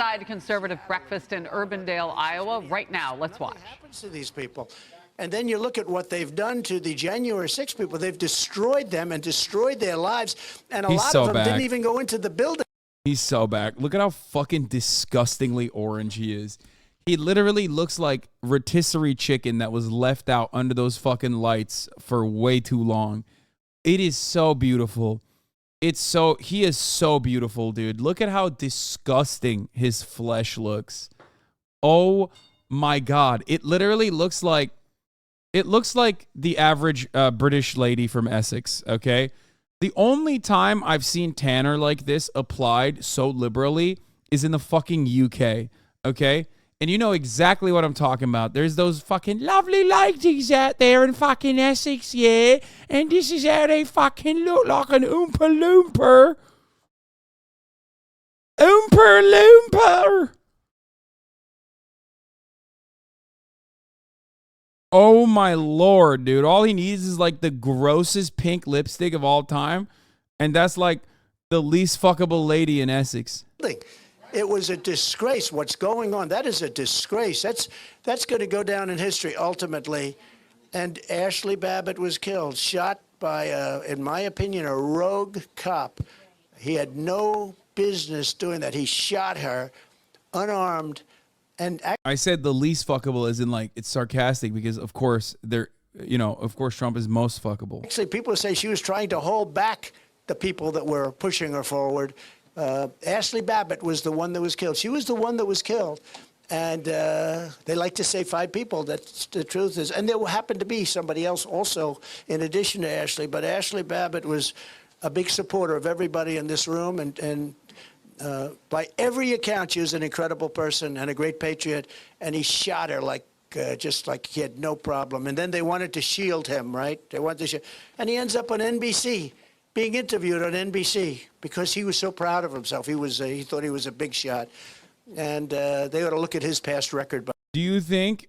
outside conservative breakfast in Urbandale, Iowa. Right now, let's watch. What happens to these people? And then you look at what they've done to the January 6 people. They've destroyed them and destroyed their lives. And a lot of them didn't even go into the building. He's so back. Look at how fucking disgustingly orange he is. He literally looks like rotisserie chicken that was left out under those fucking lights for way too long. It is so beautiful. He is so beautiful, dude. Look at how disgusting his flesh looks. Oh my God. It literally looks like, the average British lady from Essex, okay? The only time I've seen tanner like this applied so liberally is in the fucking UK, okay? And you know exactly what I'm talking about. There's those fucking lovely ladies out there in fucking Essex, yeah? And this is how they fucking look, like an Oompa Loomper. Oompa Loomper! Oh my Lord, dude. All he needs is like the grossest pink lipstick of all time. And that's like the least fuckable lady in Essex. It was a disgrace. What's going on? That is a disgrace. That's going to go down in history ultimately. And Ashley Babbitt was killed, shot by, in my opinion, a rogue cop. He had no business doing that. He shot her unarmed. And I said the least fuckable as in like it's sarcastic because of course Trump is most fuckable. Actually, people say she was trying to hold back the people that were pushing her forward. Ashley Babbitt was the one that was killed. She was the one that was killed. And they like to say 5 people. That's the truth is. And there happened to be somebody else also in addition to Ashley. But Ashley Babbitt was a big supporter of everybody in this room. And by every account, she was an incredible person and a great patriot. And he shot her like just like he had no problem. And then they wanted to shield him, right? They wanted to shield. And he ends up on NBC. Being interviewed on NBC because he was so proud of himself. He thought he was a big shot. And they ought to look at his past record. Do you think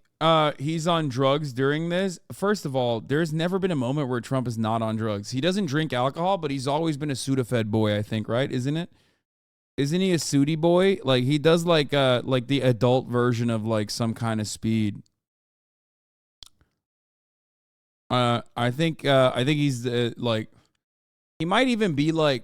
he's on drugs during this? First of all, there's never been a moment where Trump is not on drugs. He doesn't drink alcohol, but he's always been a Sudafed boy, I think, right? Isn't it? Isn't he a Sudi boy? Like he does like the adult version of like some kind of speed. I think he's like, he might even be like,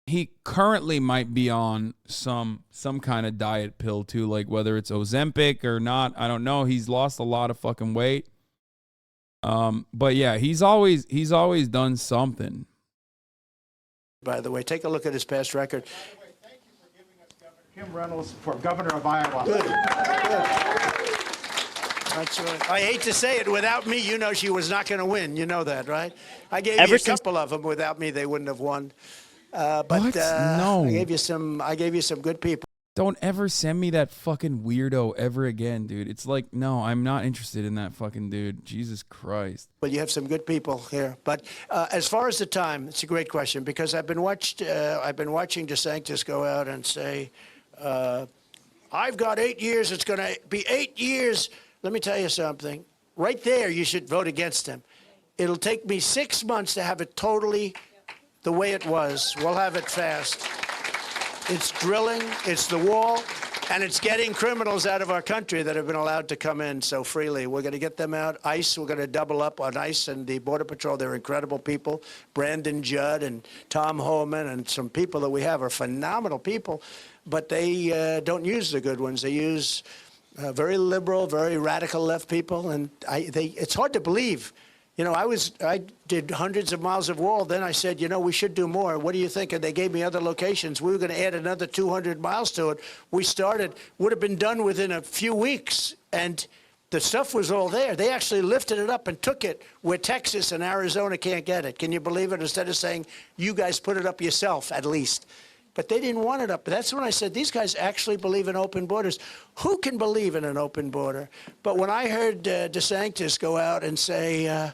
he currently might be on some kind of diet pill too, like whether it's Ozempic or not. I don't know. He's lost a lot of fucking weight. But yeah, he's always done something. By the way, take a look at his past record. By the way, thank you for giving us Kim Reynolds for governor of Iowa. Good. That's right. I hate to say it, without me, you know she was not going to win. You know that, right? I gave you a couple of them. Without me, they wouldn't have won. But no. I gave you some good people. Don't ever send me that fucking weirdo ever again, dude. It's like, no, I'm not interested in that fucking dude. Jesus Christ. But you have some good people here. But as far as the time, it's a great question because I've been watching DeSantis go out and say, I've got 8 years. It's going to be 8 years. Let me tell you something. Right there, you should vote against him. It'll take me 6 months to have it totally the way it was. We'll have it fast. It's drilling, it's the wall, and it's getting criminals out of our country that have been allowed to come in so freely. We're going to get them out. ICE, we're going to double up on ICE and the Border Patrol. They're incredible people. Brandon Judd and Tom Homan and some people that we have are phenomenal people, but they don't use the good ones. They use very liberal, very radical left people, and it's hard to believe. You know, I did hundreds of miles of wall. Then I said, you know, we should do more. What do you think? And they gave me other locations. We were going to add another 200 miles to it. We started, would have been done within a few weeks. And the stuff was all there. They actually lifted it up and took it where Texas and Arizona can't get it. Can you believe it? Instead of saying, you guys put it up yourself, at least. But they didn't want it up. That's when I said, these guys actually believe in open borders. Who can believe in an open border? But when I heard DeSantis go out and say...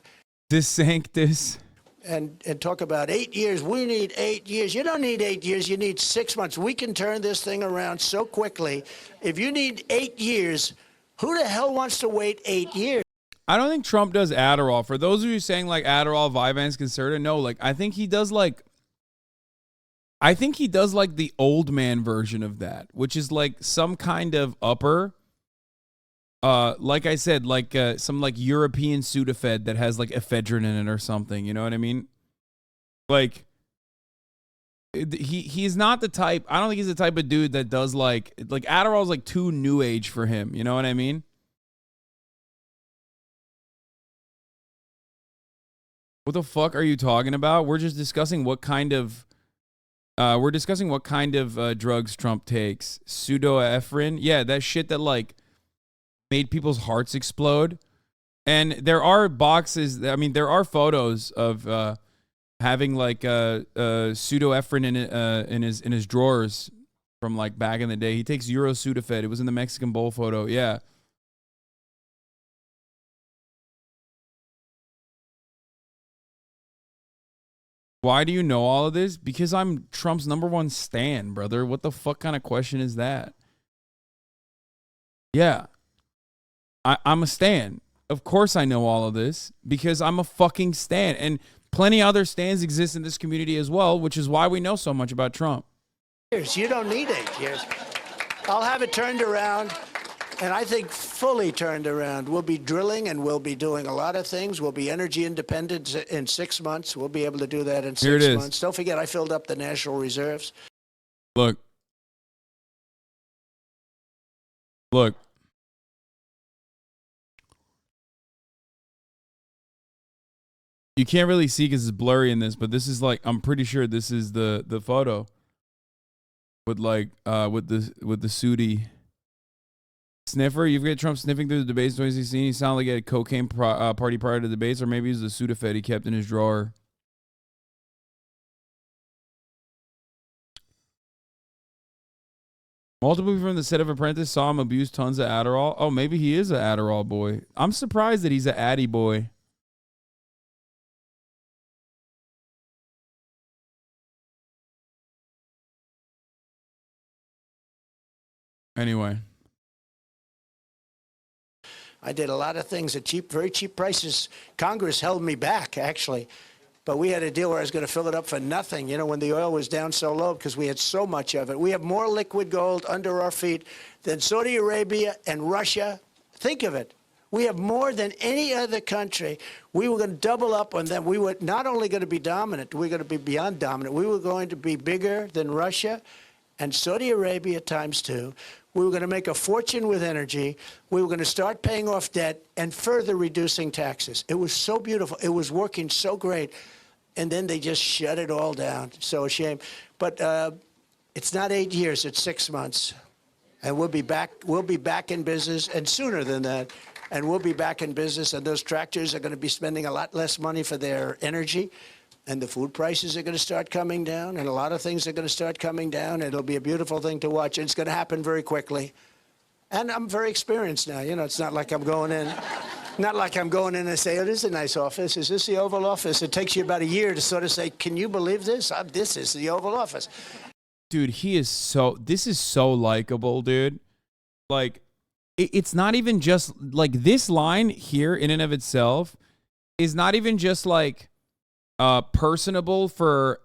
DeSantis. And talk about 8 years. We need 8 years. You don't need 8 years. You need 6 months. We can turn this thing around so quickly. If you need 8 years, who the hell wants to wait 8 years? I don't think Trump does Adderall. For those of you saying like Adderall, Vyvanse, Concerta, no, like I think he does like I think he does like the old man version of that, which is like some kind of upper. Like I said, like some like European Sudafed that has like ephedrine in it or something. You know what I mean? Like he's not the type. I don't think he's the type of dude that does like Adderall's like too new age for him. You know what I mean? What the fuck are you talking about? We're just discussing what kind of drugs Trump takes. Pseudoephedrine. Yeah, that shit that like made people's hearts explode. And there are boxes, I mean, there are photos of having like pseudoephedrine in his drawers from like back in the day. He takes Euro Sudafed. It was in the Mexican Bowl photo. Yeah. Why do you know all of this? Because I'm Trump's #1 stan, brother. What the fuck kind of question is that? Yeah. I'm a stan. Of course I know all of this because I'm a fucking stan. And plenty of other stans exist in this community as well, which is why we know so much about Trump. You don't need 8 years. I'll have it turned around, and I think fully turned around. We'll be drilling, and we'll be doing a lot of things. We'll be energy independent in 6 months. We'll be able to do that in 6 months. Don't forget, I filled up the national reserves. Look. You can't really see because it's blurry in this, but this is like, I'm pretty sure this is the photo with like with the Sudi sniffer. You've got Trump sniffing through the debates in 2016. He sounded like he had a cocaine party prior to the debates, or maybe it was the Sudafed he kept in his drawer. Multiple people from the set of Apprentice saw him abuse tons of Adderall. Oh, maybe he is an Adderall boy. I'm surprised that he's an Addy boy. Anyway. I did a lot of things at very cheap prices. Congress held me back, actually. But we had a deal where I was going to fill it up for nothing, you know, when the oil was down so low because we had so much of it. We have more liquid gold under our feet than Saudi Arabia and Russia. Think of it. We have more than any other country. We were going to double up on them. We were not only going to be dominant, we were going to be beyond dominant. We were going to be bigger than Russia and Saudi Arabia ×2. We were going to make a fortune with energy. We were going to start paying off debt and further reducing taxes. It was so beautiful. It was working so great. And then they just shut it all down. So a shame. But it's not 8 years. It's 6 months. And we'll be back. We'll be back in business, and sooner than that. And we'll be back in business. And those tractors are going to be spending a lot less money for their energy. And the food prices are going to start coming down, and a lot of things are going to start coming down. It'll be a beautiful thing to watch, and it's going to happen very quickly. And I'm very experienced now. You know, it's not like I'm going in. Not like I'm going in and say, oh, this is a nice office. Is this the Oval Office? It takes you about a year to sort of say, can you believe this? This is the Oval Office. Dude, this is so likable, dude. Like, it's not even just, like, this line here in and of itself is not even just, like, personable for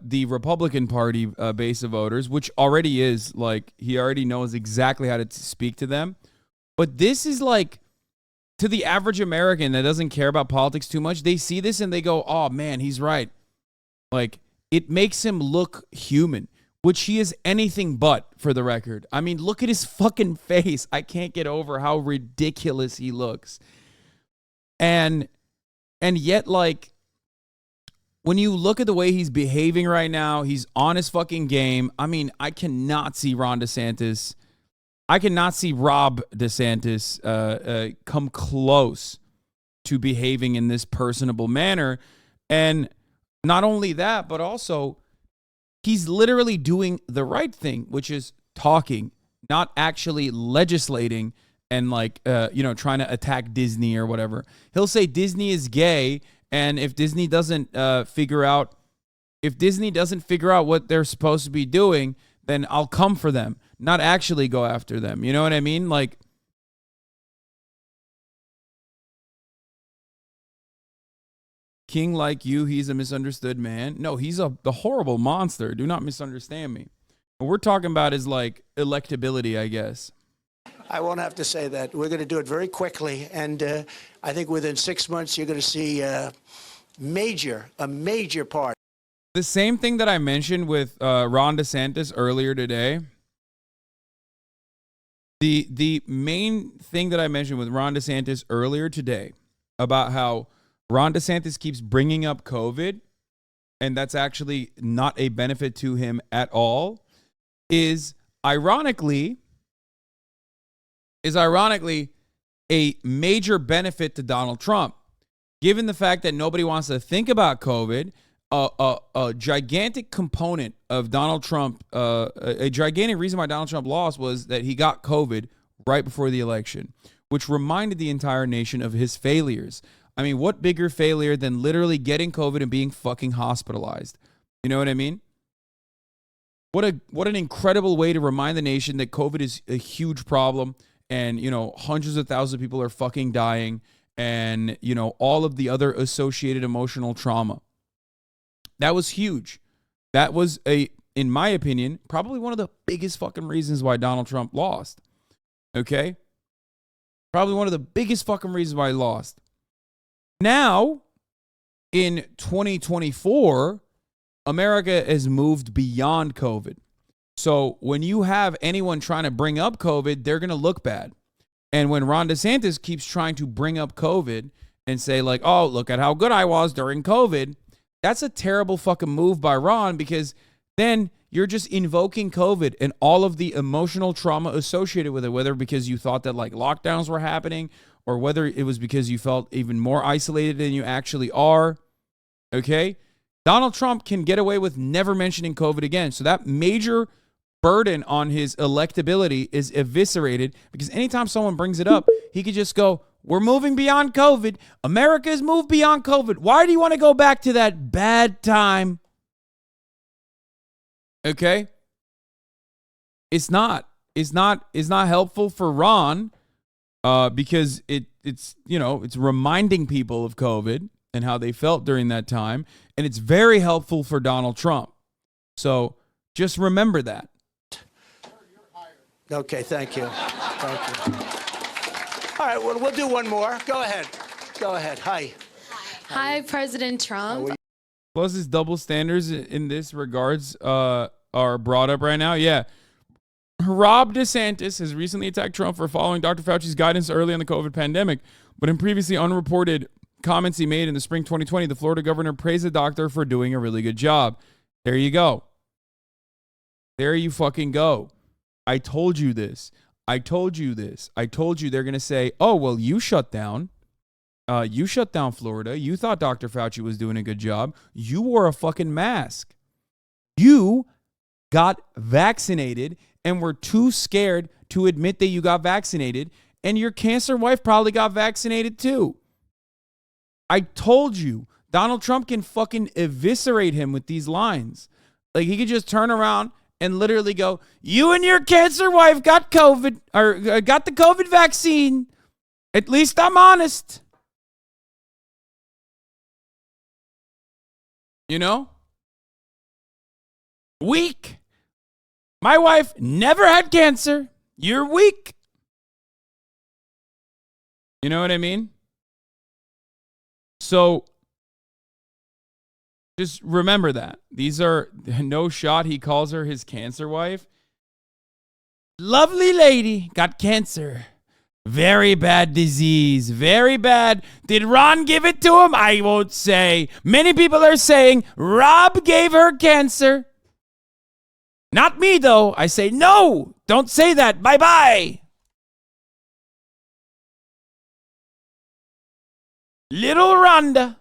the Republican Party base of voters, which already is, like, he already knows exactly how to speak to them. But this is, like, to the average American that doesn't care about politics too much, they see this and they go, oh, man, he's right. Like, it makes him look human, which he is anything but, for the record. I mean, look at his fucking face. I can't get over how ridiculous he looks. And yet, like, when you look at the way he's behaving right now, he's on his fucking game. I mean, I cannot see Ron DeSantis. I cannot see Rob DeSantis come close to behaving in this personable manner. And not only that, but also he's literally doing the right thing, which is talking, not actually legislating and like, trying to attack Disney or whatever. He'll say Disney is gay. And if Disney doesn't figure out what they're supposed to be doing, then I'll come for them, not actually go after them. You know what I mean? Like, king like you, he's a misunderstood man. No, he's the horrible monster. Do not misunderstand me. What we're talking about is like electability, I guess. I won't have to say that. We're going to do it very quickly, and I think within 6 months you're going to see a major part. The same thing that I mentioned with Ron DeSantis earlier today. The main thing that I mentioned with Ron DeSantis earlier today about how Ron DeSantis keeps bringing up COVID, and that's actually not a benefit to him at all, is ironically a major benefit to Donald Trump, given the fact that nobody wants to think about COVID. A gigantic component of Donald Trump, a gigantic reason why Donald Trump lost was that he got COVID right before the election, which reminded the entire nation of his failures. I mean, what bigger failure than literally getting COVID and being fucking hospitalized? You know what I mean? What an incredible way to remind the nation that COVID is a huge problem, and, you know, hundreds of thousands of people are fucking dying, and, you know, all of the other associated emotional trauma. That was huge. That was, in my opinion, probably one of the biggest fucking reasons why Donald Trump lost. Okay? Probably one of the biggest fucking reasons why he lost. Now, in 2024, America has moved beyond COVID. So when you have anyone trying to bring up COVID, they're going to look bad. And when Ron DeSantis keeps trying to bring up COVID and say like, oh, look at how good I was during COVID, that's a terrible fucking move by Ron, because then you're just invoking COVID and all of the emotional trauma associated with it, whether because you thought that like lockdowns were happening or whether it was because you felt even more isolated than you actually are. Okay? Donald Trump can get away with never mentioning COVID again. So that major burden on his electability is eviscerated, because anytime someone brings it up, he could just go, we're moving beyond COVID. America has moved beyond COVID. Why do you want to go back to that bad time? Okay? It's not helpful for Ron, because it's reminding people of COVID and how they felt during that time, and it's very helpful for Donald Trump. So just remember that. Okay, thank you. Thank you. All right, well, we'll do one more. Go ahead. Go ahead. Hi. Hi, President Trump. Plus, his double standards in this regards are brought up right now. Yeah. Rob DeSantis has recently attacked Trump for following Dr. Fauci's guidance early in the COVID pandemic, but in previously unreported comments he made in the spring 2020, the Florida governor praised the doctor for doing a really good job. There you go. There you fucking go. I told you this. I told you this. I told you they're going to say, oh, well, you shut down. You shut down Florida. You thought Dr. Fauci was doing a good job. You wore a fucking mask. You got vaccinated and were too scared to admit that you got vaccinated. And your cancer wife probably got vaccinated too. I told you, Donald Trump can fucking eviscerate him with these lines. Like, he could just turn around and literally go, you and your cancer wife got COVID, or got the COVID vaccine. At least I'm honest. You know? Weak. My wife never had cancer. You're weak. You know what I mean? So just remember that. These are no shot. He calls her his cancer wife. Lovely lady, got cancer. Very bad disease. Very bad. Did Ron give it to him? I won't say. Many people are saying Rob gave her cancer. Not me, though. I say, no, don't say that. Bye-bye. Little Rhonda.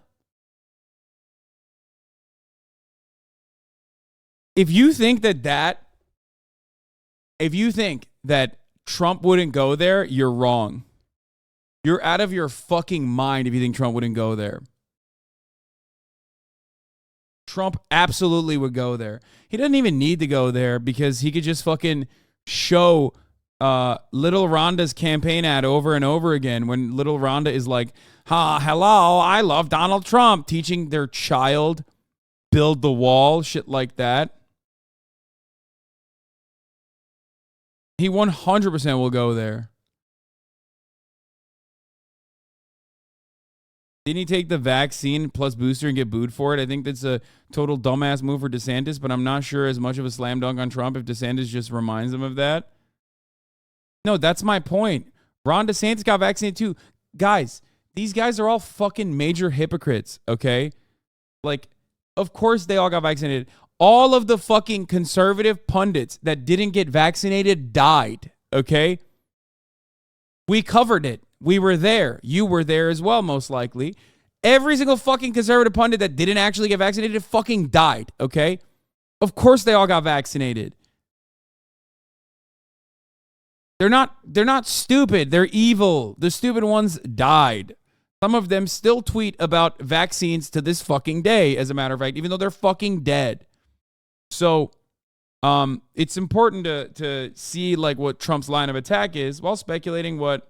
If you think that Trump wouldn't go there, you're wrong. You're out of your fucking mind if you think Trump wouldn't go there. Trump absolutely would go there. He doesn't even need to go there because he could just fucking show Little Rhonda's campaign ad over and over again when little Rhonda is like, hello, I love Donald Trump, teaching their child build the wall, shit like that. He 100% will go there. Didn't he take the vaccine plus booster and get booed for it? I think that's a total dumbass move for DeSantis, but I'm not sure as much of a slam dunk on Trump if DeSantis just reminds him of that. No, that's my point. Ron DeSantis got vaccinated too. Guys, these guys are all fucking major hypocrites, okay? Like, of course they all got vaccinated. All of the fucking conservative pundits that didn't get vaccinated died, okay? We covered it. We were there. You were there as well, most likely. Every single fucking conservative pundit that didn't actually get vaccinated fucking died, okay? Of course they all got vaccinated. They're not stupid. They're evil. The stupid ones died. Some of them still tweet about vaccines to this fucking day, as a matter of fact, even though they're fucking dead. So it's important to see like what Trump's line of attack is while speculating what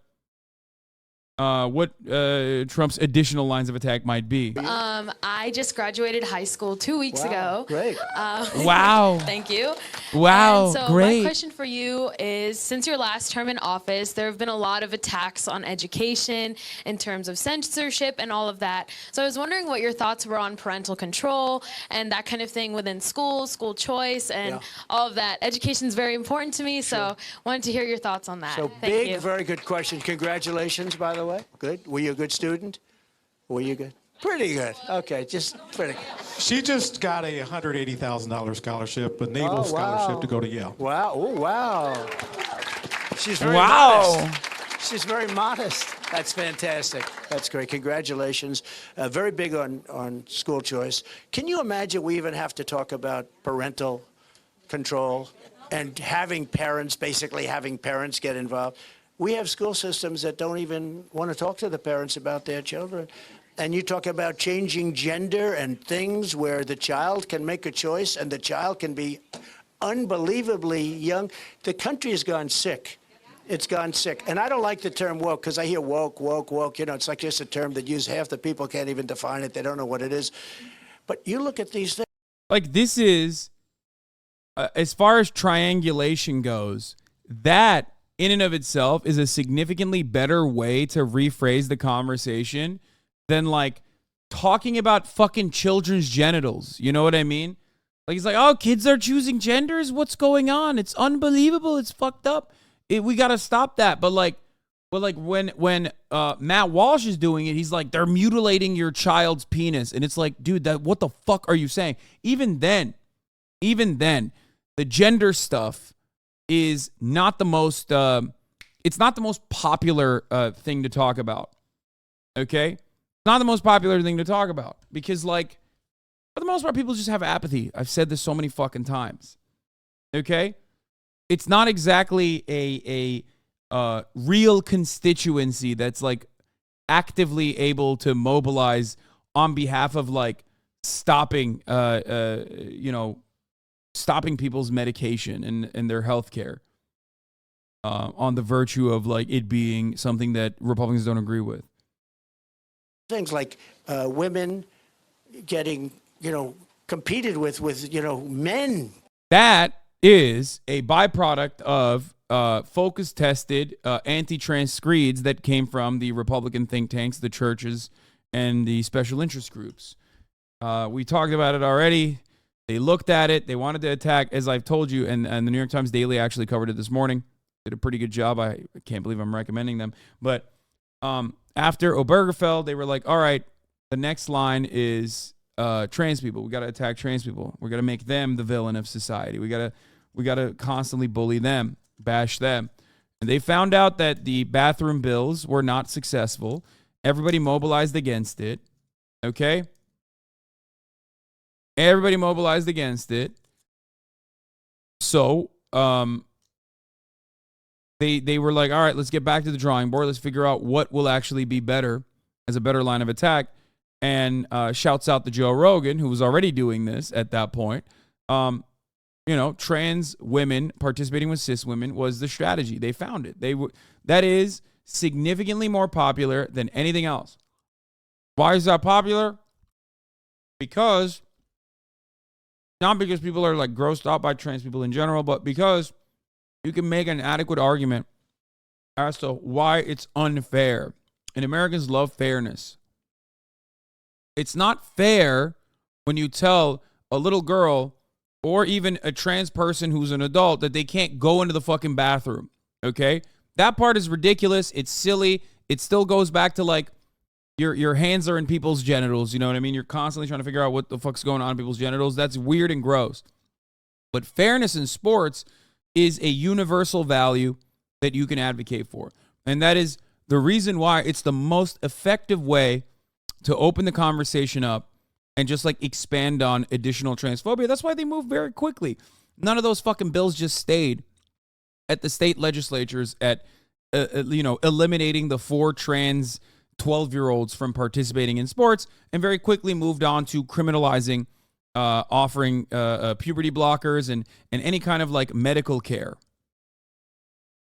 Trump's additional lines of attack might be. I just graduated high school 2 weeks ago. Great. Wow. Thank you. Wow, And so great. my question for you is, since your last term in office, there have been a lot of attacks on education in terms of censorship and all of that. So I was wondering what your thoughts were on parental control and that kind of thing within schools, school choice, and all of that. Education is very important to me, so wanted to hear your thoughts on that. So Thank big, you. very good question. Congratulations, by the way. Good. Were you a good student? Were you good? Pretty good. Okay, just pretty good. She just got a $180,000 scholarship, a naval scholarship to go to Yale. Wow. Oh, wow. She's very Wow. modest. She's very modest. That's fantastic. That's great. Congratulations. Very big on school choice. Can you imagine we even have to talk about parental control and basically having parents get involved? We have school systems that don't even want to talk to the parents about their children. And you talk about changing gender and things where the child can make a choice and the child can be unbelievably young. The country has gone sick. It's gone sick. And I don't like the term woke because I hear woke. You know, it's like just a term that half the people can't even define it. They don't know what it is. But you look at these things. Like this is, as far as triangulation goes, that in and of itself is a significantly better way to rephrase the conversation than like talking about fucking children's genitals. You know what I mean? Like he's like, oh, kids are choosing genders. What's going on? It's unbelievable. It's fucked up. We got to stop that. But when Matt Walsh is doing it, he's like, they're mutilating your child's penis. And it's like, dude, what the fuck are you saying? Even then, the gender stuff is not the most, it's not the most popular thing to talk about. Okay? Not the most popular thing to talk about because, like, for the most part, people just have apathy. I've said this so many fucking times. Okay? It's not exactly a real constituency that's, like, actively able to mobilize on behalf of, like, stopping people's medication and their health care on the virtue of, like, it being something that Republicans don't agree with. Things like women getting, competed with, men. That is a byproduct of focus-tested anti-trans screeds that came from the Republican think tanks, the churches, and the special interest groups. We talked about it already. They looked at it. They wanted to attack, as I've told you, and the New York Times Daily actually covered it this morning. Did a pretty good job. I can't believe I'm recommending them. But after Obergefell, they were like, all right, the next line is trans people. We got to attack trans people. We got to make them the villain of society. We got to constantly bully them, bash them. And they found out that the bathroom bills were not successful. Everybody mobilized against it. Okay? Everybody mobilized against it. So, They were like, all right, let's get back to the drawing board. Let's figure out what will actually be better as a better line of attack. And shouts out to Joe Rogan, who was already doing this at that point. trans women participating with cis women was the strategy. They found it. That is significantly more popular than anything else. Why is that popular? Because, not because people are like grossed out by trans people in general, but because you can make an adequate argument as to why it's unfair. And Americans love fairness. It's not fair when you tell a little girl or even a trans person who's an adult that they can't go into the fucking bathroom. Okay? That part is ridiculous. It's silly. It still goes back to like your hands are in people's genitals. You know what I mean? You're constantly trying to figure out what the fuck's going on in people's genitals. That's weird and gross. But fairness in sports is a universal value that you can advocate for. And that is the reason why it's the most effective way to open the conversation up and just like expand on additional transphobia. That's why they move very quickly. None of those fucking bills just stayed at the state legislatures at, eliminating the 4 trans 12-year-olds from participating in sports, and very quickly moved on to criminalizing, offering puberty blockers and any kind of like medical care.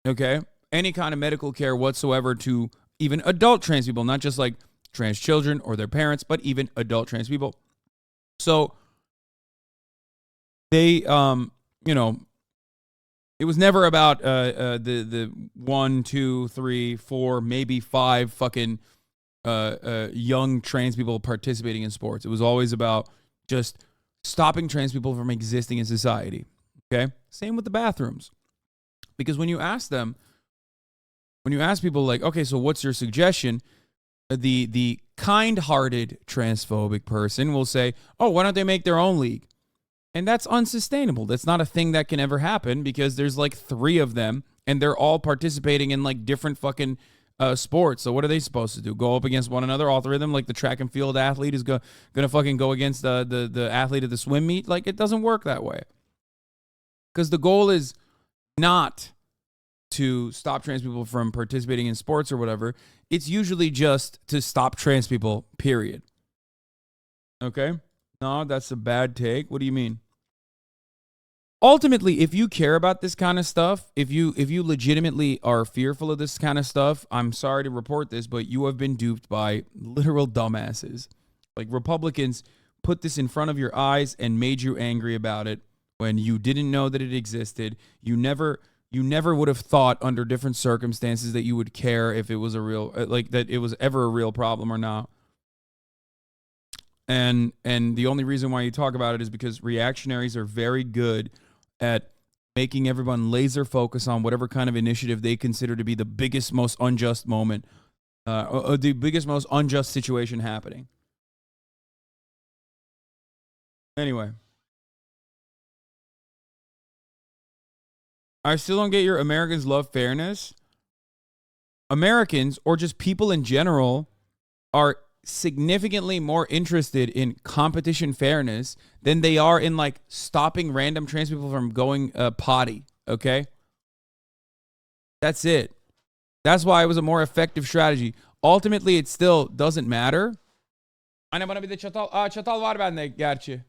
Okay? Any kind of medical care whatsoever to even adult trans people, not just like trans children or their parents, but even adult trans people. So they, it was never about the 1, 2, 3, 4, maybe 5 fucking young trans people participating in sports. It was always about just stopping trans people from existing in society. Okay? Same with the bathrooms. Because when you ask people like, okay, so what's your suggestion? The kind-hearted transphobic person will say, oh, why don't they make their own league? And that's unsustainable. That's not a thing that can ever happen because there's like 3 of them and they're all participating in like different fucking sports. So what are they supposed to do? Go up against one another, all 3 of them? Like the track and field athlete is going to fucking go against the athlete of the swim meet? Like it doesn't work that way. Because the goal is not to stop trans people from participating in sports or whatever. It's usually just to stop trans people, period. Okay? No, that's a bad take. What do you mean? Ultimately, if you care about this kind of stuff, if you legitimately are fearful of this kind of stuff, I'm sorry to report this, but you have been duped by literal dumbasses. Like Republicans put this in front of your eyes and made you angry about it when you didn't know that it existed. You never would have thought under different circumstances that you would care if it was a real, that it was ever a real problem or not. And the only reason why you talk about it is because reactionaries are very good at making everyone laser focus on whatever kind of initiative they consider to be the biggest, most unjust moment, or the biggest, most unjust situation happening. Anyway. I still don't get your Americans love fairness. Americans, or just people in general, are significantly more interested in competition fairness than they are in like stopping random trans people from going potty. Okay? That's it. That's why it was a more effective strategy. Ultimately, it still doesn't matter. Anne bana bir de çatal var bende gerçi.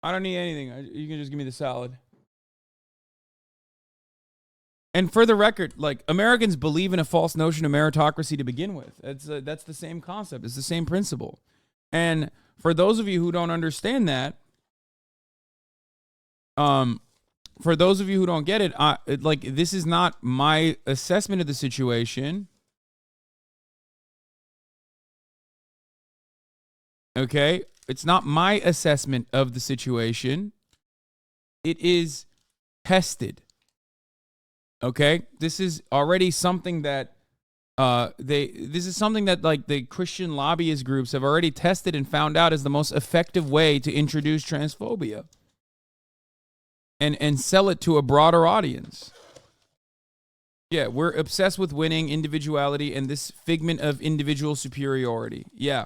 I don't need anything. You can just give me the salad. And for the record, like Americans believe in a false notion of meritocracy to begin with. That's the same concept. It's the same principle. And for those of you who don't understand that, for those of you who don't get it, this is not my assessment of the situation. Okay? It's not my assessment of the situation. It is tested. Okay, this is already something that this is something that like the Christian lobbyist groups have already tested and found out is the most effective way to introduce transphobia and sell it to a broader audience. Yeah, we're obsessed with winning, individuality, and this figment of individual superiority. Yeah.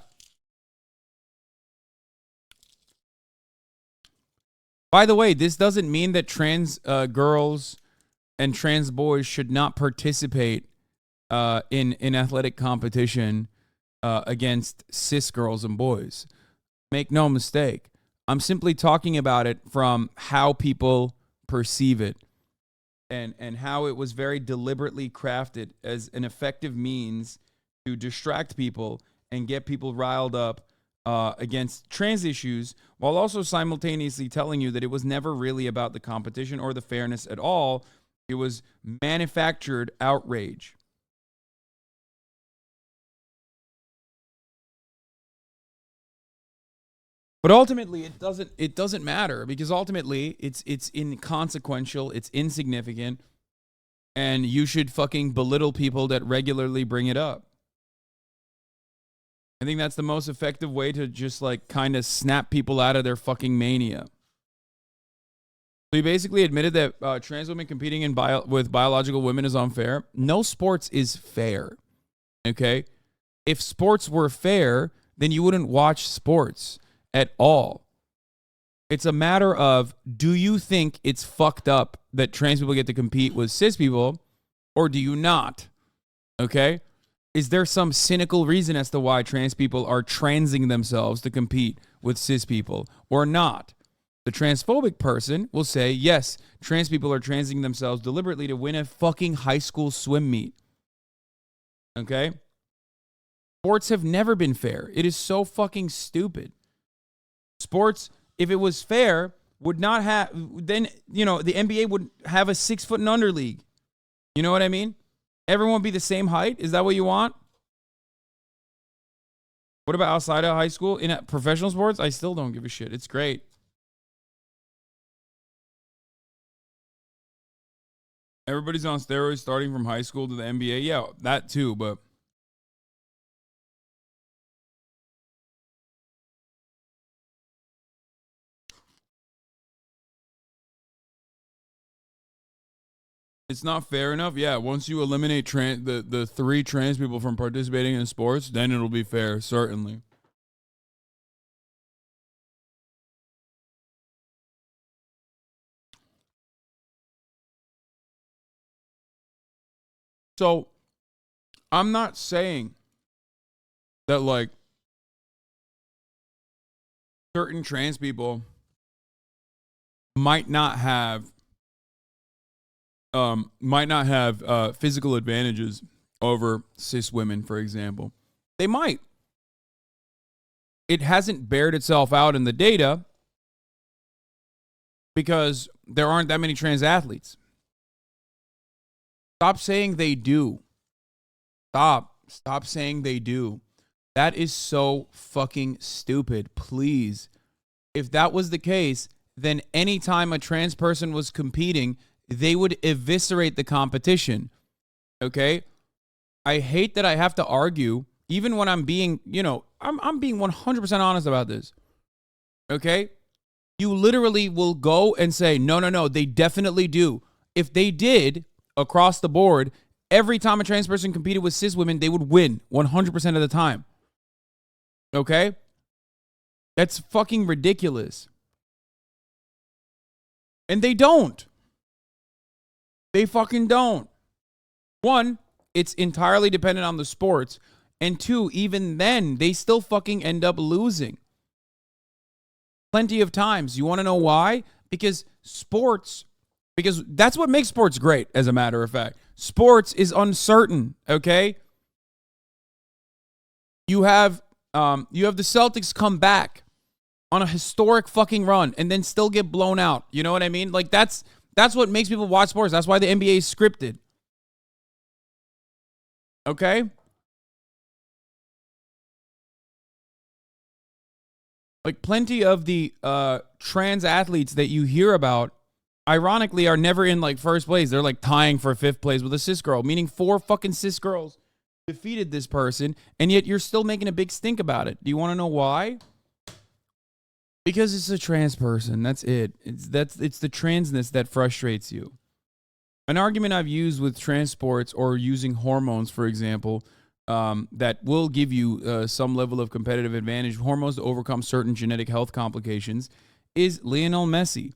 By the way, this doesn't mean that trans girls and trans boys should not participate in athletic competition against cis girls and boys. Make no mistake. I'm simply talking about it from how people perceive it and how it was very deliberately crafted as an effective means to distract people and get people riled up against trans issues, while also simultaneously telling you that it was never really about the competition or the fairness at all. It was manufactured outrage. But ultimately, it doesn't matter, because ultimately it's inconsequential, it's insignificant, and you should fucking belittle people that regularly bring it up. I think that's the most effective way to just like kind of snap people out of their fucking mania. So he basically admitted that trans women competing with biological women is unfair. No sports is fair. Okay? If sports were fair, then you wouldn't watch sports at all. It's a matter of, do you think it's fucked up that trans people get to compete with cis people, or do you not? Okay? Is there some cynical reason as to why trans people are transing themselves to compete with cis people or not? The transphobic person will say, yes, trans people are transing themselves deliberately to win a fucking high school swim meet. Okay? Sports have never been fair. It is so fucking stupid. Sports, if it was fair, would not have, then, you know, the NBA would have a 6 foot and under league. You know what I mean? Everyone be the same height? Is that what you want? What about outside of high school? In professional sports, I still don't give a shit. It's great. Everybody's on steroids starting from high school to the NBA. Yeah, that too, but it's not fair enough. Yeah, once you eliminate the 3 trans people from participating in sports, then it'll be fair, certainly. So, I'm not saying that like certain trans people might not have physical advantages over cis women, for example. They might. It hasn't bared itself out in the data because there aren't that many trans athletes. Stop saying they do. Stop saying they do. That is so fucking stupid. Please. If that was the case, then anytime a trans person was competing, they would eviscerate the competition. Okay? I hate that I have to argue, even when I'm being, I'm being 100% honest about this. Okay? You literally will go and say, no, they definitely do. If they did, across the board, every time a trans person competed with cis women, they would win 100% of the time. Okay? That's fucking ridiculous. And they don't. They fucking don't. 1, it's entirely dependent on the sports. And 2, even then, they still fucking end up losing. Plenty of times. You want to know why? Because that's what makes sports great, as a matter of fact. Sports is uncertain, okay? You have the Celtics come back on a historic fucking run and then still get blown out. You know what I mean? Like, that's what makes people watch sports. That's why the NBA is scripted. Okay? Like, plenty of the trans athletes that you hear about, ironically, are never in, like, first place. They're, like, tying for 5th place with a cis girl, meaning 4 fucking cis girls defeated this person, and yet you're still making a big stink about it. Do you want to know why? Because it's a trans person. That's it. It's the transness that frustrates you. An argument I've used with trans sports, or using hormones, for example, that will give you some level of competitive advantage, hormones to overcome certain genetic health complications, is Lionel Messi,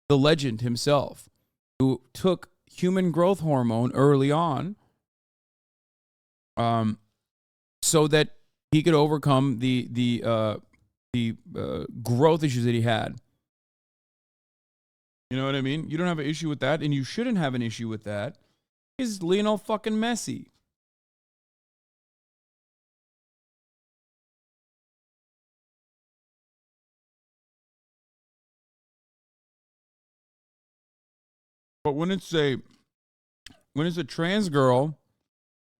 the legend himself, who took human growth hormone early on so that he could overcome the growth issues that he had. You know what I mean? You don't have an issue with that, and you shouldn't have an issue with that. Is Lionel fucking Messi? But when it's a trans girl,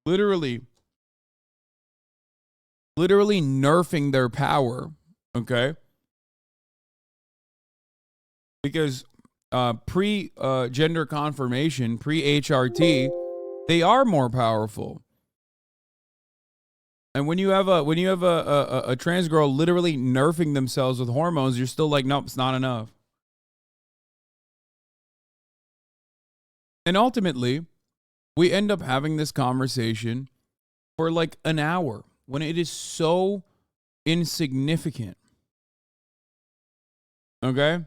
literally nerfing their power, okay? Because pre-gender confirmation, pre-HRT, they are more powerful. And when you have a trans girl literally nerfing themselves with hormones, you're still like, nope, it's not enough. And ultimately, we end up having this conversation for like an hour when it is so insignificant. Okay?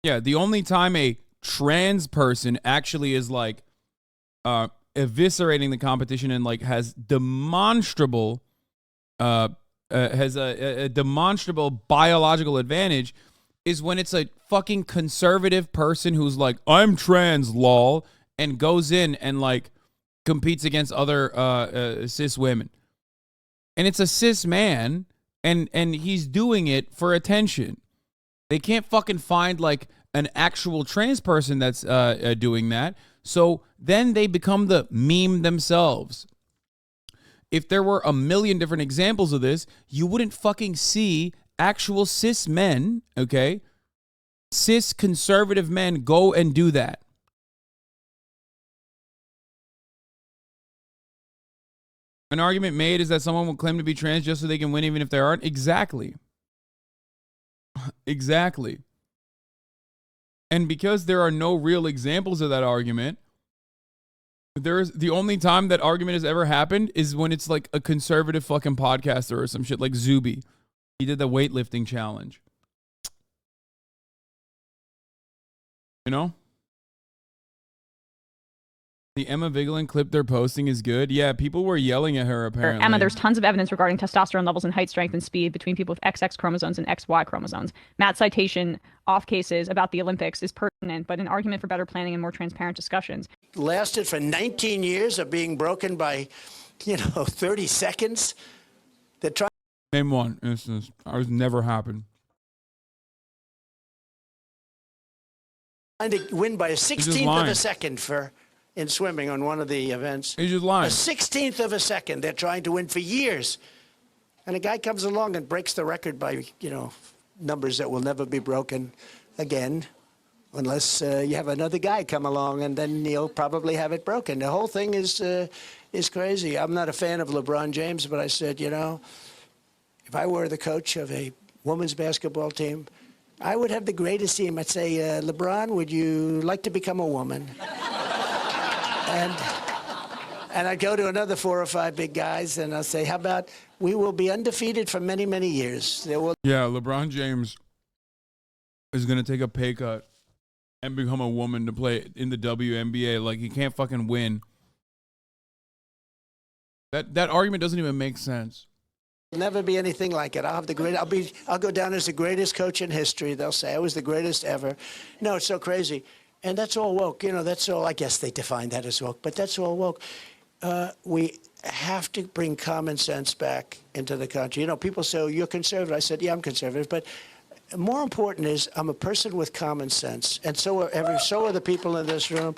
Yeah, the only time a trans person actually is like eviscerating the competition and like has demonstrable has a demonstrable biological advantage is when it's a fucking conservative person who's like, I'm trans, lol, and goes in and like competes against other cis women. And it's a cis man, and he's doing it for attention. They can't fucking find like an actual trans person that's doing that. So then they become the meme themselves. If there were a million different examples of this, you wouldn't fucking see actual cis men, okay? Cis conservative men go and do that. An argument made is that someone will claim to be trans just so they can win even if they aren't. Exactly. Exactly. And because there are no real examples of that argument, the only time that argument has ever happened is when it's like a conservative fucking podcaster or some shit like Zuby. He did the weightlifting challenge. You know? The Emma Vigeland clip they're posting is good. Yeah, people were yelling at her apparently. Emma, there's tons of evidence regarding testosterone levels in height, strength, and speed between people with XX chromosomes and XY chromosomes. Matt's citation off cases about the Olympics is pertinent, but an argument for better planning and more transparent discussions. Lasted for 19 years of being broken by, 30 seconds. They're trying. Name one instance. Ours never happened. Trying to win by a 16th of a second in swimming on one of the events. He's just lying. A 16th of a second. They're trying to win for years. And a guy comes along and breaks the record by, numbers that will never be broken again, unless you have another guy come along, and then you'll probably have it broken. The whole thing is crazy. I'm not a fan of LeBron James, but I said, if I were the coach of a women's basketball team, I would have the greatest team. I'd say, LeBron, would you like to become a woman? And I'd go to another 4 or 5 big guys, and I'll say, how about we will be undefeated for many, many years. Yeah, LeBron James is going to take a pay cut and become a woman to play in the WNBA. Like, he can't fucking win. That argument doesn't even make sense. Never be anything like it. I'll go down as the greatest coach in history. They'll say I was the greatest ever. No, it's so crazy. And that's all woke. That's all, I guess they define that as woke, but that's all woke. We have to bring common sense back into the country. People say, oh, you're conservative. I said, yeah, I'm conservative. But more important is I'm a person with common sense. And so are the people in this room.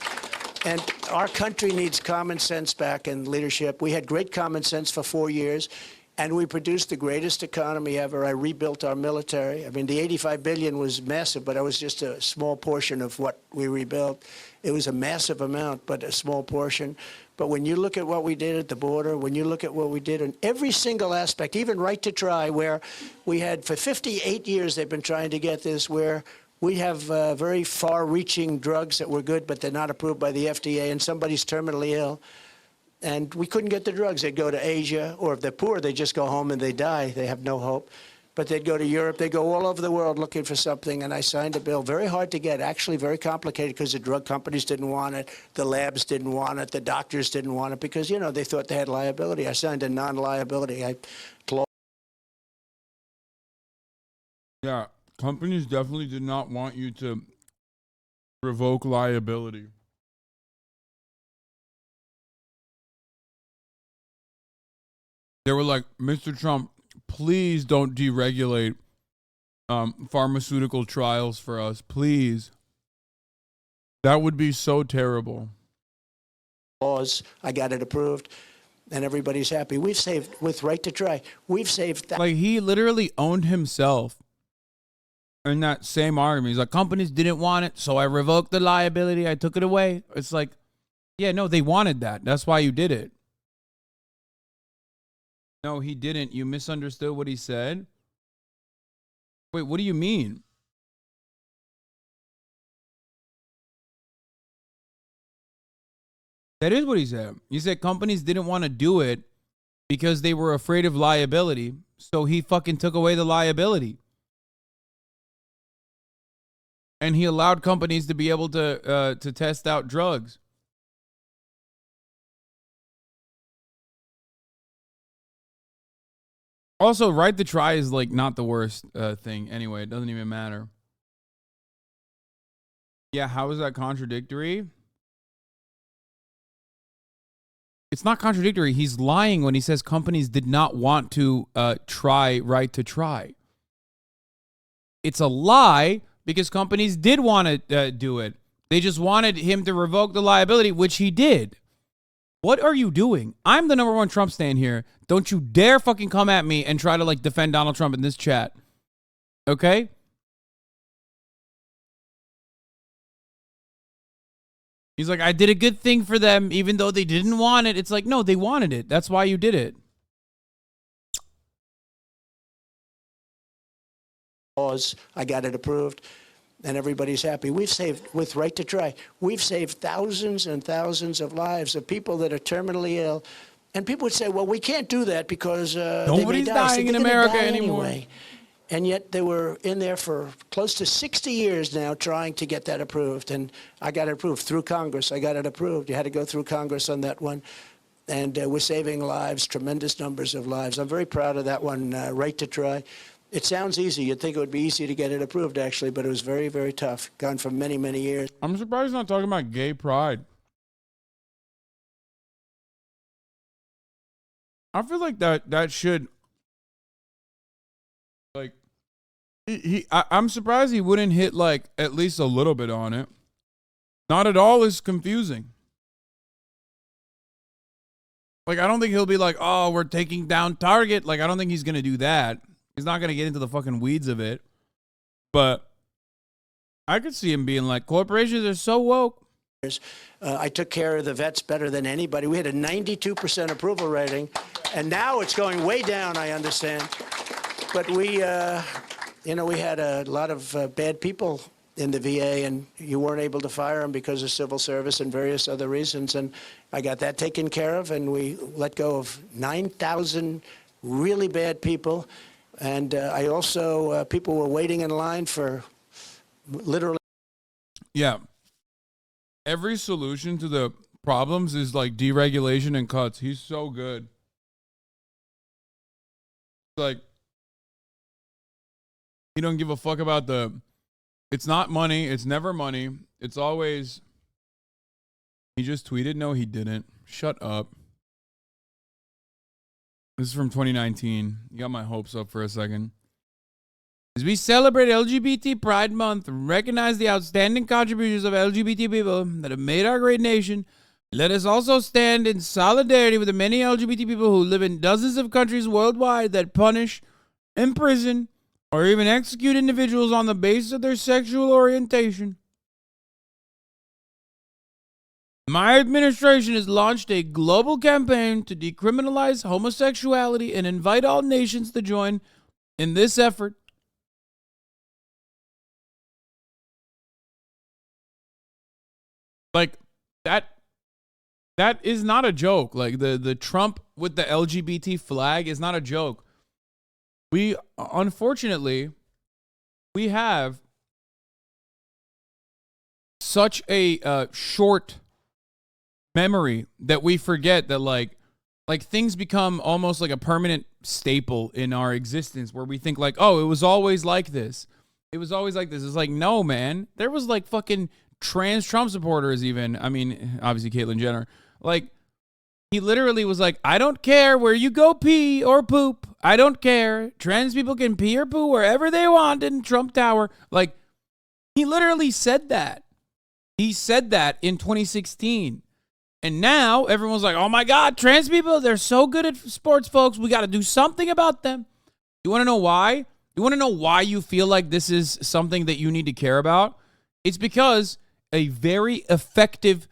And our country needs common sense back in leadership. We had great common sense for 4 years. And we produced the greatest economy ever. I rebuilt our military. I mean, the $85 billion was massive, but it was just a small portion of what we rebuilt. It was a massive amount, but a small portion. But when you look at what we did at the border, when you look at what we did in every single aspect, even right to try, where we had for 58 years they've been trying to get this, where we have very far-reaching drugs that were good, but they're not approved by the FDA, and somebody's terminally ill. And we couldn't get the drugs. They'd go to Asia, or if they're poor, they just go home and they die. They have no hope. But they'd go to Europe. They go all over the world looking for something. And I signed a bill, very hard to get, actually very complicated, because the drug companies didn't want it, the labs didn't want it, the doctors didn't want it, because, they thought they had liability. I signed a non-liability. Yeah, companies definitely did not want you to revoke liability. They were like, Mr. Trump, please don't deregulate pharmaceutical trials for us, please. That would be so terrible. Laws. I got it approved, and everybody's happy. We've saved, with right to try, we've saved. Like, he literally owned himself in that same argument. He's like, companies didn't want it, so I revoked the liability. I took it away. It's like, yeah, no, they wanted that. That's why you did it. No, he didn't. You misunderstood what he said. Wait, what do you mean? That is what he said. He said companies didn't want to do it because they were afraid of liability. So he fucking took away the liability. And he allowed companies to be able to test out drugs. Also, right to try is like not the worst thing. Anyway, it doesn't even matter. Yeah, how is that contradictory? It's not contradictory. He's lying when he says companies did not want to try right to try. It's a lie because companies did want to do it. They just wanted him to revoke the liability, which he did. What are you doing? I'm the #1 Trump stan here. Don't you dare fucking come at me and try to like defend Donald Trump in this chat. Okay? He's like, I did a good thing for them even though they didn't want it. It's like, no, they wanted it. That's why you did it. Laws. I got it approved, and everybody's happy. We've saved, with right to try, we've saved thousands and thousands of lives of people that are terminally ill. And people would say, well, we can't do that because nobody's dying in America anymore. Anyway. And yet they were in there for close to 60 years now trying to get that approved. And I got it approved through Congress. I got it approved. You had to go through Congress on that one. And we're saving lives, tremendous numbers of lives. I'm very proud of that one, right to try. It sounds easy. You'd think it would be easy to get it approved, actually, but it was very, very tough. Gone for many, many years. I'm surprised he's not talking about gay pride. I feel like that should, like, I'm surprised he wouldn't hit, like, at least a little bit on it. Not at all is confusing. Like, I don't think he'll be like, oh, we're taking down Target. Like, I don't think he's going to do that. He's not going to get into the fucking weeds of it. But I could see him being like, corporations are so woke. I took care of the vets better than anybody. We had a 92% approval rating, and now it's going way down, I understand. But we had a lot of bad people in the VA, and you weren't able to fire them because of civil service and various other reasons. And I got that taken care of, and we let go of 9,000 really bad people. And I also, people were waiting in line for literally. Yeah. Every solution to the problems is like deregulation and cuts. He's so good. Like, he don't give a fuck about it's not money. It's never money. It's always, he just tweeted. No, he didn't. Shut up. This is from 2019. You got my hopes up for a second. As we celebrate LGBT Pride Month and recognize the outstanding contributions of LGBT people that have made our great nation, let us also stand in solidarity with the many LGBT people who live in dozens of countries worldwide that punish, imprison, or even execute individuals on the basis of their sexual orientation. My administration has launched a global campaign to decriminalize homosexuality and invite all nations to join in this effort. Like, that is not a joke. Like, the Trump with the LGBT flag is not a joke. We, unfortunately, we have such a short memory that we forget that like things become almost like a permanent staple in our existence where we think like, oh, it was always like this. It was always like this. It's like, no, man. There was like fucking trans Trump supporters even. I mean, obviously Caitlyn Jenner. Like, he literally was like, I don't care where you go pee or poop. I don't care. Trans people can pee or poo wherever they want in Trump Tower. Like, he literally said that. He said that in 2016. And now everyone's like, oh my God, trans people, they're so good at sports, folks. We got to do something about them. You want to know why? You want to know why you feel like this is something that you need to care about? It's because a very effective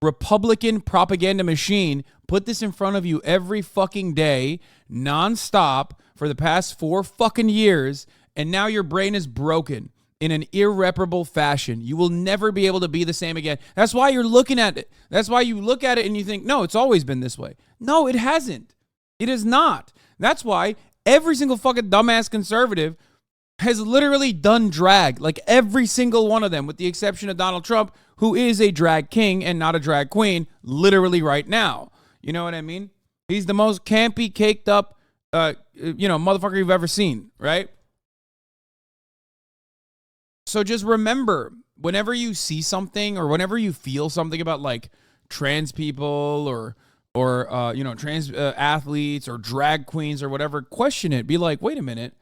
Republican propaganda machine put this in front of you every fucking day, nonstop, for the past 4 fucking years, and now your brain is broken in an irreparable fashion. You will never be able to be the same again. That's why you're looking at it. That's why you look at it and you think, no, it's always been this way. No, it hasn't. It is not. That's why every single fucking dumbass conservative has literally done drag, like every single one of them, with the exception of Donald Trump, who is a drag king and not a drag queen, literally right now. You know what I mean? He's the most campy, caked up, motherfucker you've ever seen, right? So just remember, whenever you see something or whenever you feel something about like trans people or trans athletes or drag queens or whatever, question it. Be like, wait a minute.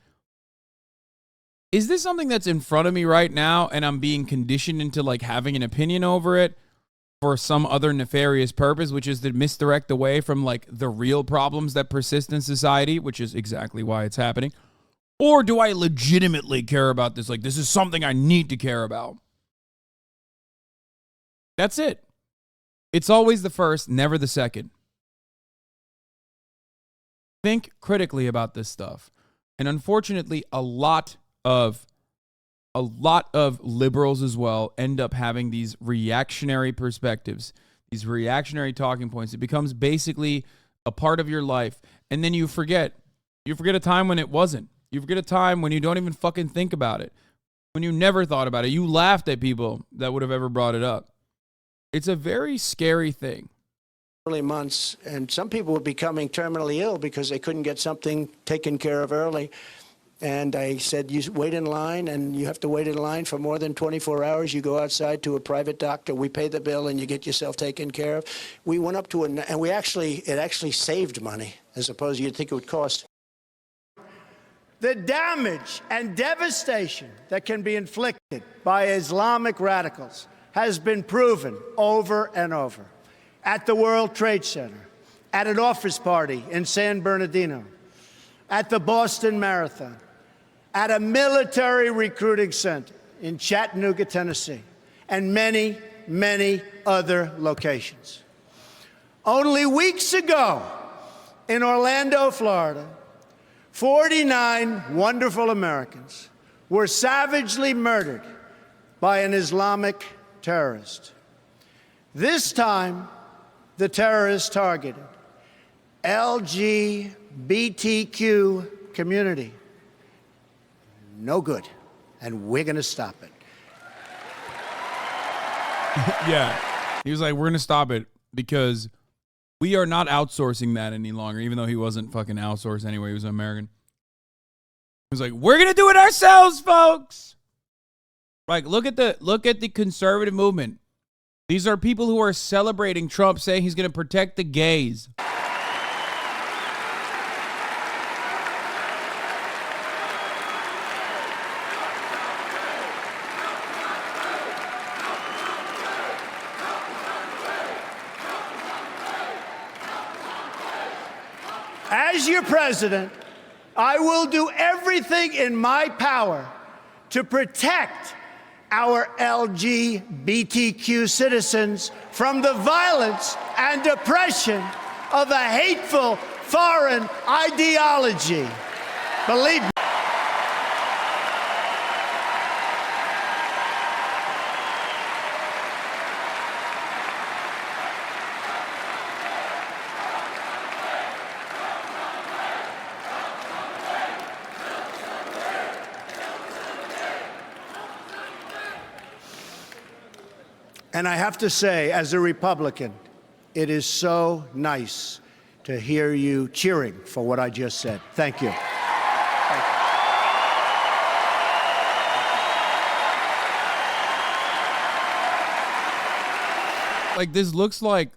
Is this something that's in front of me right now and I'm being conditioned into like having an opinion over it for some other nefarious purpose, which is to misdirect away from like the real problems that persist in society, which is exactly why it's happening? Or do I legitimately care about this? Like, this is something I need to care about. That's it. It's always the first, never the second. Think critically about this stuff. And unfortunately, a lot of liberals as well end up having these reactionary perspectives, these reactionary talking points. It becomes basically a part of your life. And then you forget a time when it wasn't. You forget a time when you don't even fucking think about it, when you never thought about it. You laughed at people that would have ever brought it up. It's a very scary thing. Early months, and some people were becoming terminally ill because they couldn't get something taken care of early. And I said, you wait in line, and you have to wait in line for more than 24 hours. You go outside to a private doctor. We pay the bill, and you get yourself taken care of. We went up to and it actually saved money, as opposed to you'd think it would cost. The damage and devastation that can be inflicted by Islamic radicals has been proven over and over. At the World Trade Center, at an office party in San Bernardino, at the Boston Marathon, at a military recruiting center in Chattanooga, Tennessee, and many, many other locations. Only weeks ago in Orlando, Florida, 49 wonderful Americans were savagely murdered by an Islamic terrorist. This time, the terrorist targeted LGBTQ community. No good, and we're going to stop it. Yeah, he was like, we're going to stop it because we are not outsourcing that any longer, even though he wasn't fucking outsourced anyway. He was an American. He was like, we're going to do it ourselves, folks. Like, look at the conservative movement. These are people who are celebrating Trump saying he's going to protect the gays. As your president, I will do everything in my power to protect our LGBTQ citizens from the violence and oppression of a hateful foreign ideology. Believe me. And I have to say, as a Republican, it is so nice to hear you cheering for what I just said. Thank you. Like this looks like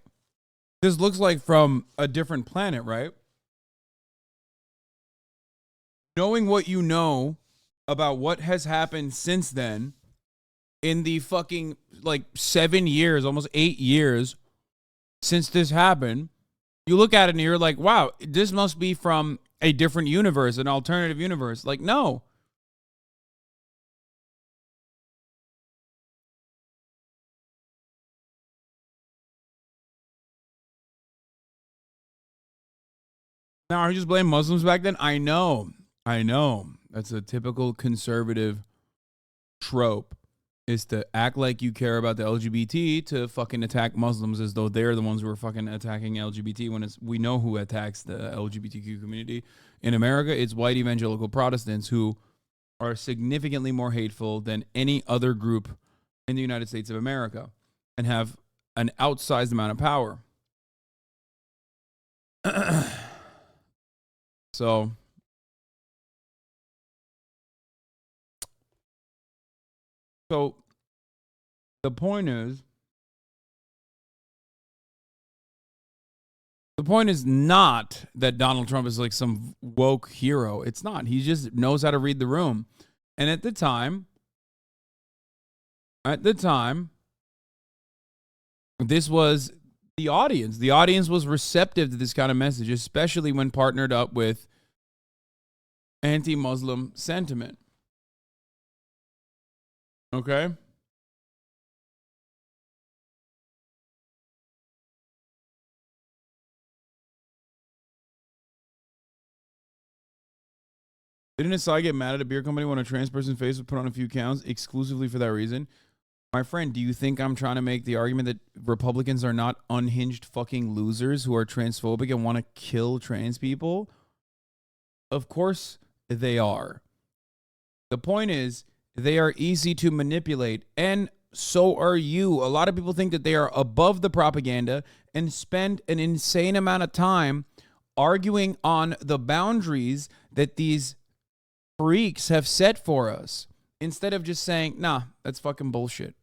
from a different planet, right? Knowing what you know about what has happened since then in the fucking like 7 years, almost 8 years since this happened, you look at it and you're like, wow, this must be from a different universe, an alternative universe. Like, no. Now, are you just blaming Muslims back then? I know. That's a typical conservative trope, is to act like you care about the LGBT to fucking attack Muslims as though they're the ones who are fucking attacking LGBT, when we know who attacks the LGBTQ community. In America, it's white evangelical Protestants who are significantly more hateful than any other group in the United States of America and have an outsized amount of power. So the point is not that Donald Trump is like some woke hero. It's not. He just knows how to read the room. And at the time, this was the audience. The audience was receptive to this kind of message, especially when partnered up with anti-Muslim sentiment. Okay? Didn't Asai get mad at a beer company when a trans person's face was put on a few counts exclusively for that reason? My friend, do you think I'm trying to make the argument that Republicans are not unhinged fucking losers who are transphobic and want to kill trans people? Of course they are. The point is, they are easy to manipulate, and so are you. A lot of people think that they are above the propaganda and spend an insane amount of time arguing on the boundaries that these freaks have set for us, instead of just saying, nah, that's fucking bullshit.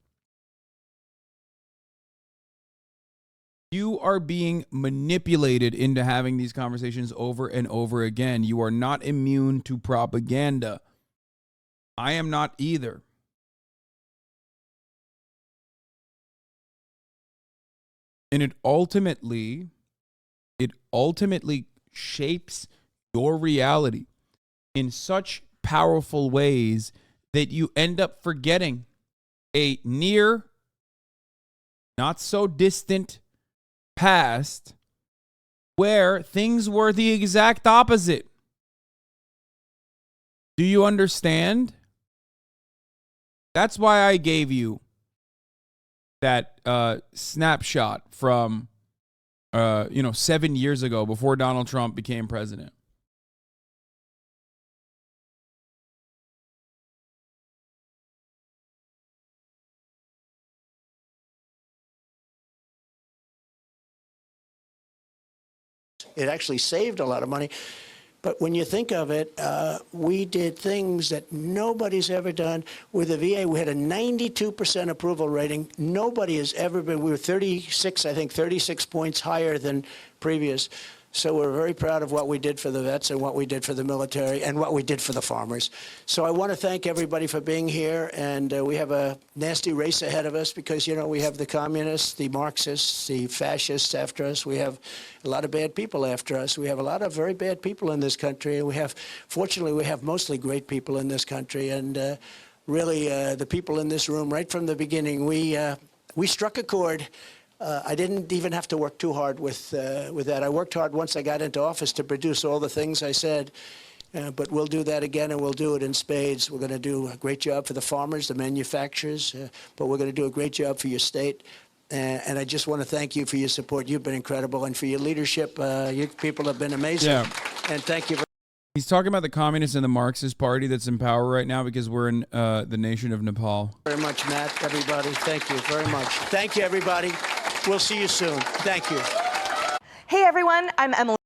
You are being manipulated into having these conversations over and over again. You are not immune to propaganda. I am not either. And it ultimately shapes your reality in such powerful ways that you end up forgetting a near, not so distant past where things were the exact opposite. Do you understand? That's why I gave you that snapshot from 7 years ago, before Donald Trump became president. It actually saved a lot of money. But when you think of it, we did things that nobody's ever done. With the VA, we had a 92% approval rating. Nobody has ever been. We were 36 points higher than previous. So we're very proud of what we did for the vets and what we did for the military and what we did for the farmers. So I want to thank everybody for being here. And we have a nasty race ahead of us because, we have the communists, the Marxists, the fascists after us. We have a lot of bad people after us. We have a lot of very bad people in this country. And fortunately, we have mostly great people in this country. And really, the people in this room, right from the beginning, we struck a chord. I didn't even have to work too hard with that. I worked hard once I got into office to produce all the things I said, but we'll do that again, and we'll do it in spades. We're going to do a great job for the farmers, the manufacturers, but we're going to do a great job for your state. And I just want to thank you for your support. You've been incredible, and for your leadership. You people have been amazing. Yeah. And thank you. He's talking about the communists and the Marxist party that's in power right now because we're in the nation of Nepal. Very much, Matt, everybody. Thank you very much. Thank you, everybody. We'll see you soon. Thank you. Hey everyone, I'm Emily.